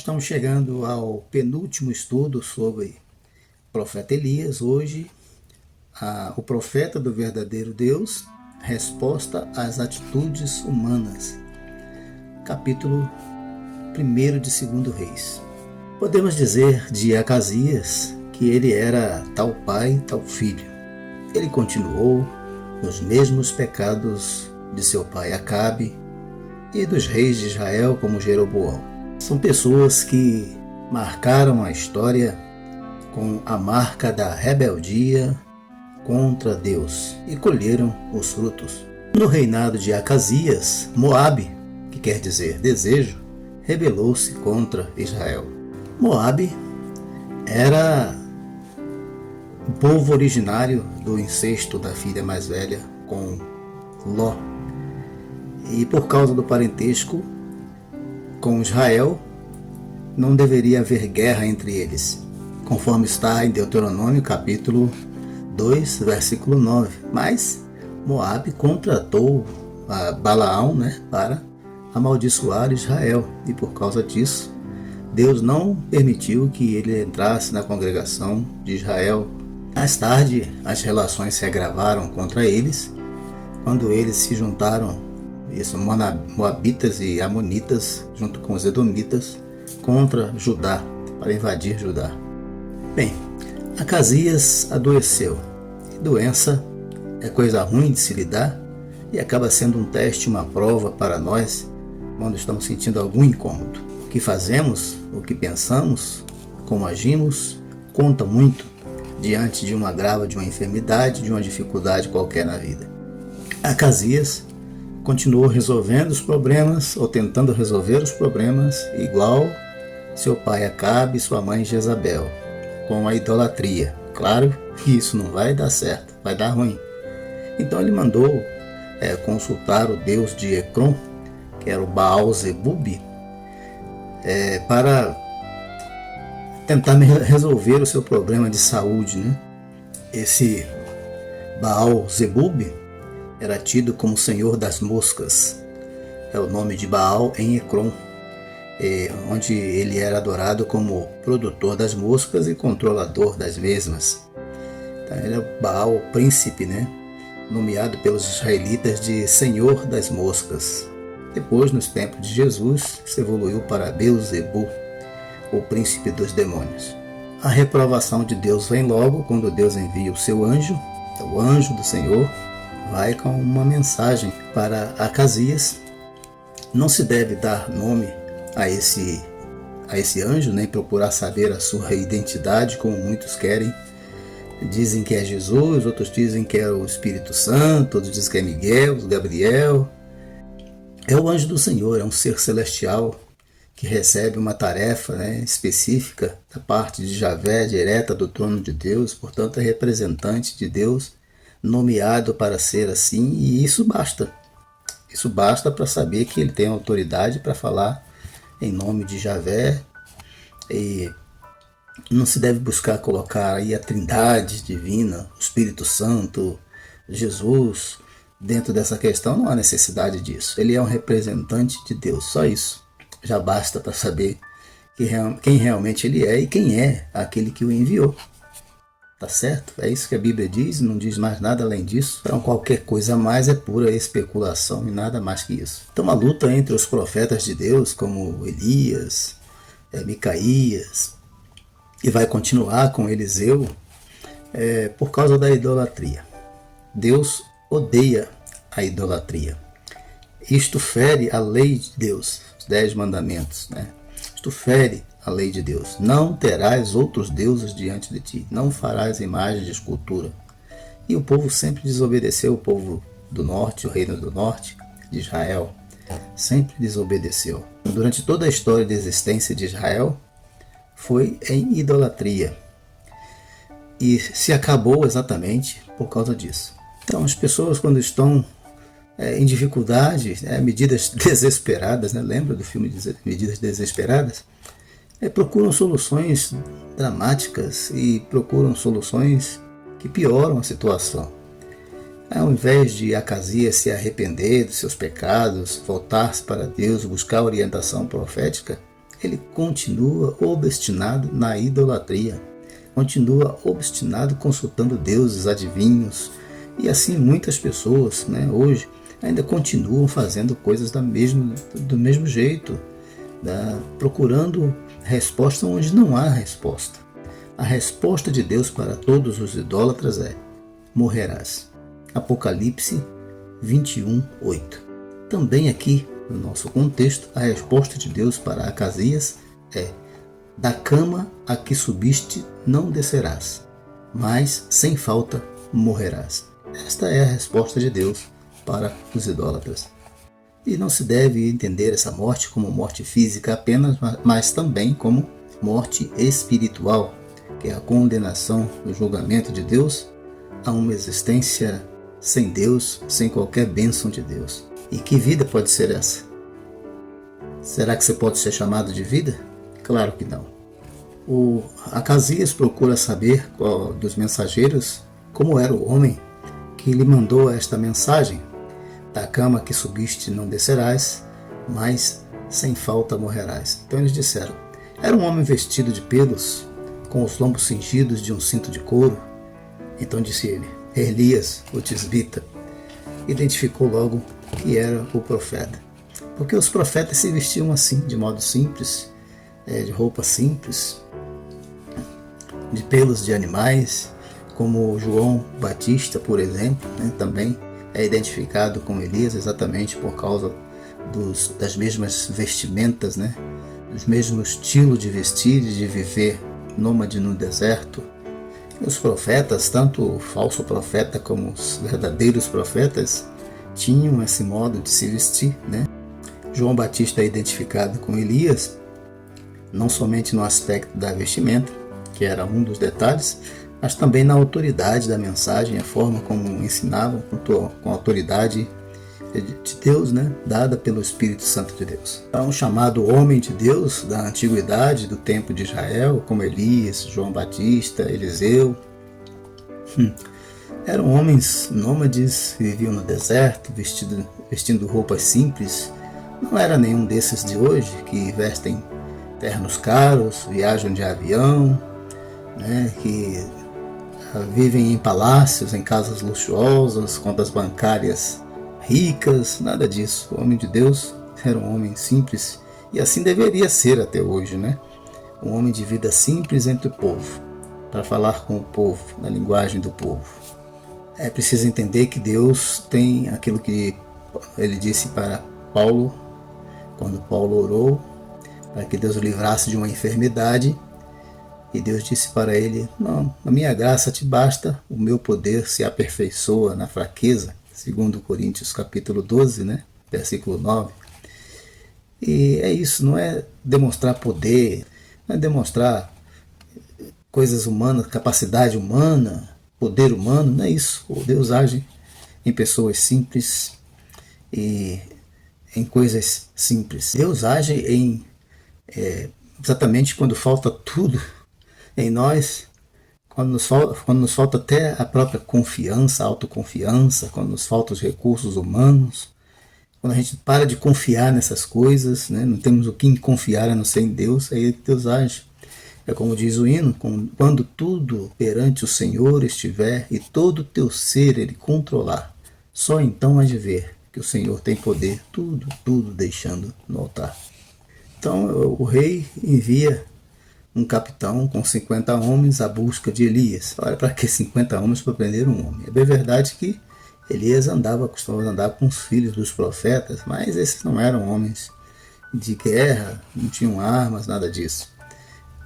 estamos chegando ao penúltimo estudo sobre o profeta Elias. Hoje, o profeta do verdadeiro Deus, resposta às atitudes humanas. Capítulo 1 de 2 Reis. Podemos dizer de Acasias que ele era tal pai, tal filho. Ele continuou nos mesmos pecados de seu pai Acabe e dos reis de Israel como Jeroboão. São pessoas que marcaram a história com a marca da rebeldia contra Deus e colheram os frutos. No reinado de Acasias, Moabe, que quer dizer desejo, rebelou-se contra Israel. Moabe era o povo originário do incesto da filha mais velha com Ló. E por causa do parentesco com Israel, não deveria haver guerra entre eles, conforme está em Deuteronômio capítulo 2, versículo 9. Mas Moabe contratou a Balaão, para amaldiçoar Israel, e por causa disso, Deus não permitiu que ele entrasse na congregação de Israel. Mais tarde, as relações se agravaram contra eles, quando eles se juntaram, Moabitas e Amonitas, junto com os Edomitas, contra Judá, para invadir Judá. Bem, Acasias adoeceu. Doença é coisa ruim de se lidar e acaba sendo um teste, uma prova para nós quando estamos sentindo algum incômodo. O que fazemos, o que pensamos, como agimos, conta muito diante de um agravo, de uma enfermidade, de uma dificuldade qualquer na vida. Acasias continuou resolvendo os problemas, ou tentando resolver os problemas, igual seu pai Acabe e sua mãe Jezabel, com a idolatria. Claro que isso não vai dar certo, vai dar ruim. Então ele mandou consultar o deus de Ecrom, que era o Baal-zebub, para tentar resolver o seu problema de saúde. Esse Baal-zebub era tido como senhor das moscas. É o nome de Baal em Ecrom, onde ele era adorado como produtor das moscas e controlador das mesmas. Então, ele é o Baal, o príncipe, nomeado pelos israelitas de senhor das moscas. Depois, nos tempos de Jesus, se evoluiu para Beelzebu, o príncipe dos demônios. A reprovação de Deus vem logo quando Deus envia o seu anjo, o anjo do Senhor, vai com uma mensagem para Acasias. Não se deve dar nome a esse anjo, nem procurar saber a sua identidade, como muitos querem. Dizem que é Jesus, outros dizem que é o Espírito Santo, outros dizem que é Miguel, Gabriel. É o anjo do Senhor, é um ser celestial que recebe uma tarefa específica da parte de Javé, direta do trono de Deus, portanto é representante de Deus, nomeado para ser assim, e isso basta. Isso basta para saber que ele tem autoridade para falar em nome de Javé. E não se deve buscar colocar aí a trindade divina, o Espírito Santo, Jesus, dentro dessa questão. Não há necessidade disso. Ele é um representante de Deus, só isso. Já basta para saber quem realmente ele é e quem é aquele que o enviou. Tá certo? É isso que a Bíblia diz, não diz mais nada além disso. Então qualquer coisa a mais é pura especulação e nada mais que isso. Então a luta entre os profetas de Deus, como Elias, Micaías, e vai continuar com Eliseu, por causa da idolatria. Deus odeia a idolatria. Isto fere a lei de Deus, os 10 mandamentos. Isto fere a lei de Deus. Não terás outros deuses diante de ti, não farás imagem de escultura. E o povo sempre desobedeceu, o povo do norte, o reino do norte, de Israel, sempre desobedeceu. Durante toda a história de existência de Israel, foi em idolatria. E se acabou exatamente por causa disso. Então as pessoas, quando estão em dificuldade, medidas desesperadas, lembra do filme Medidas Desesperadas? Procuram soluções dramáticas e procuram soluções que pioram a situação. Ao invés de Acasias se arrepender dos seus pecados, voltar-se para Deus, buscar orientação profética, ele continua obstinado na idolatria, continua obstinado consultando deuses, adivinhos, e assim muitas pessoas, né, hoje ainda continuam fazendo coisas do mesmo jeito, procurando resposta onde não há resposta. A resposta de Deus para todos os idólatras é: morrerás. Apocalipse 21:8. Também aqui, no nosso contexto, a resposta de Deus para Acasias é: da cama a que subiste não descerás, mas sem falta morrerás. Esta é a resposta de Deus para os idólatras. E não se deve entender essa morte como morte física apenas, mas também como morte espiritual, que é a condenação do julgamento de Deus a uma existência sem Deus, sem qualquer bênção de Deus. E que vida pode ser essa? Será que você pode ser chamado de vida? Claro que não. O Acasias procura saber dos mensageiros como era o homem que lhe mandou esta mensagem: da cama que subiste não descerás, mas sem falta morrerás. Então eles disseram: era um homem vestido de pelos, com os lombos cingidos de um cinto de couro. Então disse ele: Elias, o tisbita. Identificou logo que era o profeta, porque os profetas se vestiam assim, de modo simples, de roupa simples, de pelos de animais, como João Batista, por exemplo, né, também é identificado com Elias exatamente por causa das mesmas vestimentas, né, dos mesmos estilos de vestir e de viver nômade no deserto. E os profetas, tanto o falso profeta como os verdadeiros profetas, tinham esse modo de se vestir, né? João Batista é identificado com Elias, não somente no aspecto da vestimenta, que era um dos detalhes, mas também na autoridade da mensagem, a forma como ensinavam, com a autoridade de Deus, né, dada pelo Espírito Santo de Deus. Então, chamado homem de Deus da antiguidade, do tempo de Israel, como Elias, João Batista, Eliseu, eram homens nômades, viviam no deserto, vestindo roupas simples. Não era nenhum desses de hoje que vestem ternos caros, viajam de avião, né, que vivem em palácios, em casas luxuosas, contas bancárias ricas, nada disso. O homem de Deus era um homem simples, e assim deveria ser até hoje, né? Um homem de vida simples entre o povo, para falar com o povo, na linguagem do povo. É preciso entender que Deus tem aquilo que ele disse para Paulo, quando Paulo orou para que Deus o livrasse de uma enfermidade, e Deus disse para ele: não, a minha graça te basta, o meu poder se aperfeiçoa na fraqueza, segundo Coríntios capítulo 12, né, versículo 9. E é isso, não é demonstrar poder, não é demonstrar coisas humanas, capacidade humana, poder humano, não é isso. O Deus age em pessoas simples e em coisas simples. Deus age exatamente quando falta tudo em nós, quando nos falta até a própria confiança, a autoconfiança, quando nos faltam os recursos humanos, quando a gente para de confiar nessas coisas, né? Não temos o que confiar a não ser em Deus, aí Deus age. É como diz o hino: quando tudo perante o Senhor estiver e todo o teu ser ele controlar, só então há de ver que o Senhor tem poder, tudo deixando no altar. Então o rei envia um capitão com 50 homens à busca de Elias. Olha, para que 50 homens para prender um homem? É bem verdade que Elias costumava andar com os filhos dos profetas, mas esses não eram homens de guerra, não tinham armas, nada disso.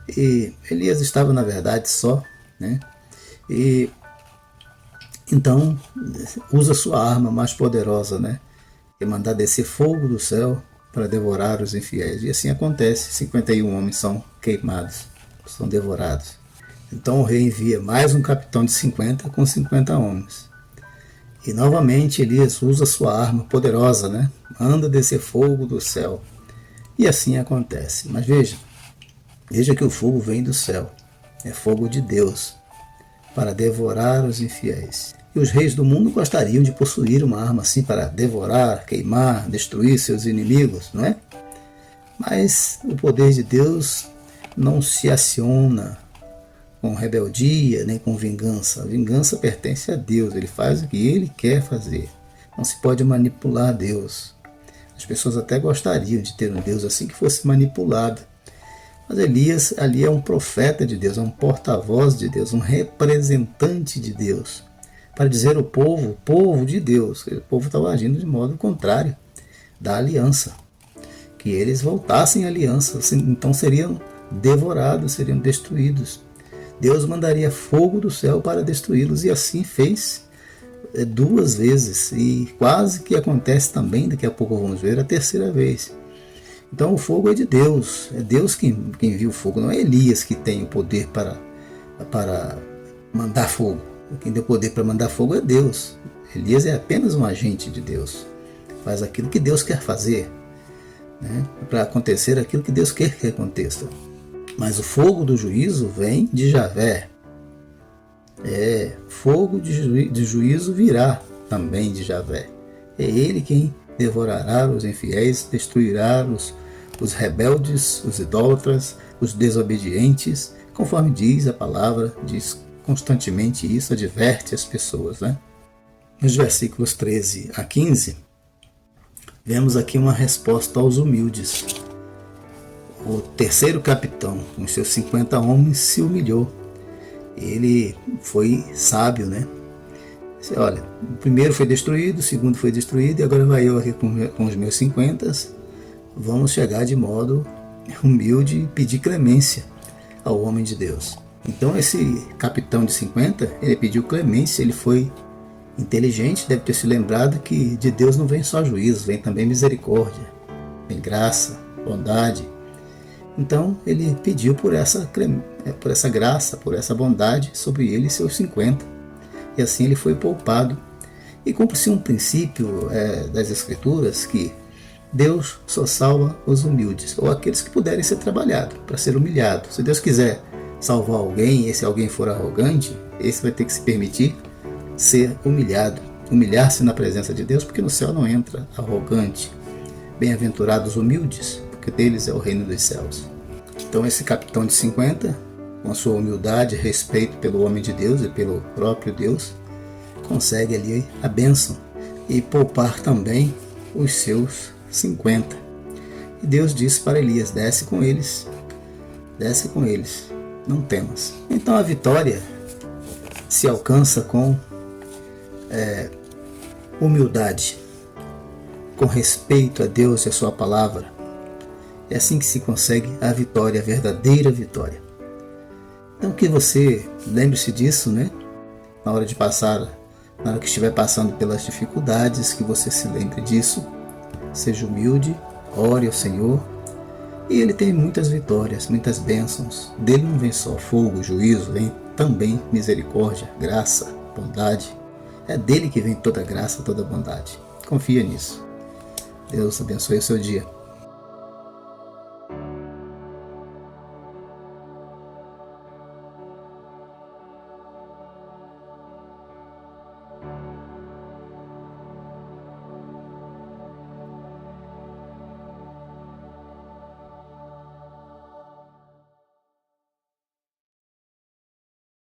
E Elias estava, na verdade, só, né? E então usa sua arma mais poderosa, né? Que é mandar descer fogo do céu para devorar os infiéis. E assim acontece: 51 homens são queimados, são devorados. Então o rei envia mais um capitão de 50 com 50 homens. E novamente Elias usa sua arma poderosa, né? Manda descer fogo do céu. E assim acontece. Mas veja que o fogo vem do céu. É fogo de Deus para devorar os infiéis. E os reis do mundo gostariam de possuir uma arma assim para devorar, queimar, destruir seus inimigos, não é? Mas o poder de Deus não se aciona com rebeldia nem com vingança. A vingança pertence a Deus, ele faz o que ele quer fazer. Não se pode manipular Deus. As pessoas até gostariam de ter um Deus assim que fosse manipulado. Mas Elias ali é um profeta de Deus, é um porta-voz de Deus, um representante de Deus, para dizer ao povo de Deus, que o povo estava agindo de modo contrário da aliança, que eles voltassem à aliança, então seriam devorados, seriam destruídos. Deus mandaria fogo do céu para destruí-los, e assim fez 2 vezes, e quase que acontece também, daqui a pouco vamos ver, a 3ª vez. Então o fogo é de Deus, é Deus quem envia o fogo, não é Elias que tem o poder para mandar fogo. Quem deu poder para mandar fogo é Deus. Elias é apenas um agente de Deus, faz aquilo que Deus quer fazer, né? Para acontecer aquilo que Deus quer que aconteça. Mas o fogo do juízo vem de Javé. Fogo de juízo virá também de Javé. É ele quem devorará os infiéis, destruirá os rebeldes, os idólatras, os desobedientes, conforme diz a palavra, diz constantemente isso, adverte as pessoas, né? Nos versículos 13 a 15, vemos aqui uma resposta aos humildes. O 3º capitão, com seus 50 homens, se humilhou. Ele foi sábio, né? Olha, o primeiro foi destruído, o segundo foi destruído, e agora vai eu aqui com os meus 50. Vamos chegar de modo humilde e pedir clemência ao homem de Deus. Então esse capitão de 50, ele pediu clemência, ele foi inteligente, deve ter se lembrado que de Deus não vem só juízo, vem também misericórdia, vem graça, bondade. Então ele pediu por essa graça, por essa bondade sobre ele e seus 50. E assim ele foi poupado. E cumpre-se um princípio das Escrituras, que Deus só salva os humildes, ou aqueles que puderem ser trabalhados, para ser humilhado. Se Deus quiser salvar alguém, e esse alguém for arrogante, esse vai ter que se permitir ser humilhado, humilhar-se na presença de Deus, porque no céu não entra arrogante. Bem-aventurados humildes, porque deles é o reino dos céus. Então esse capitão de 50, com a sua humildade, respeito pelo homem de Deus e pelo próprio Deus, consegue ali a bênção e poupar também os seus 50. E Deus disse para Elias: desce com eles, não temas. Então a vitória se alcança com humildade, com respeito a Deus e a sua palavra. É assim que se consegue a vitória, a verdadeira vitória. Então que você lembre-se disso, né? Na hora que estiver passando pelas dificuldades, que você se lembre disso. Seja humilde, ore ao Senhor. E Ele tem muitas vitórias, muitas bênçãos. Dele não vem só fogo, juízo, vem também misericórdia, graça, bondade. É dele que vem toda graça, toda bondade. Confia nisso. Deus abençoe o seu dia.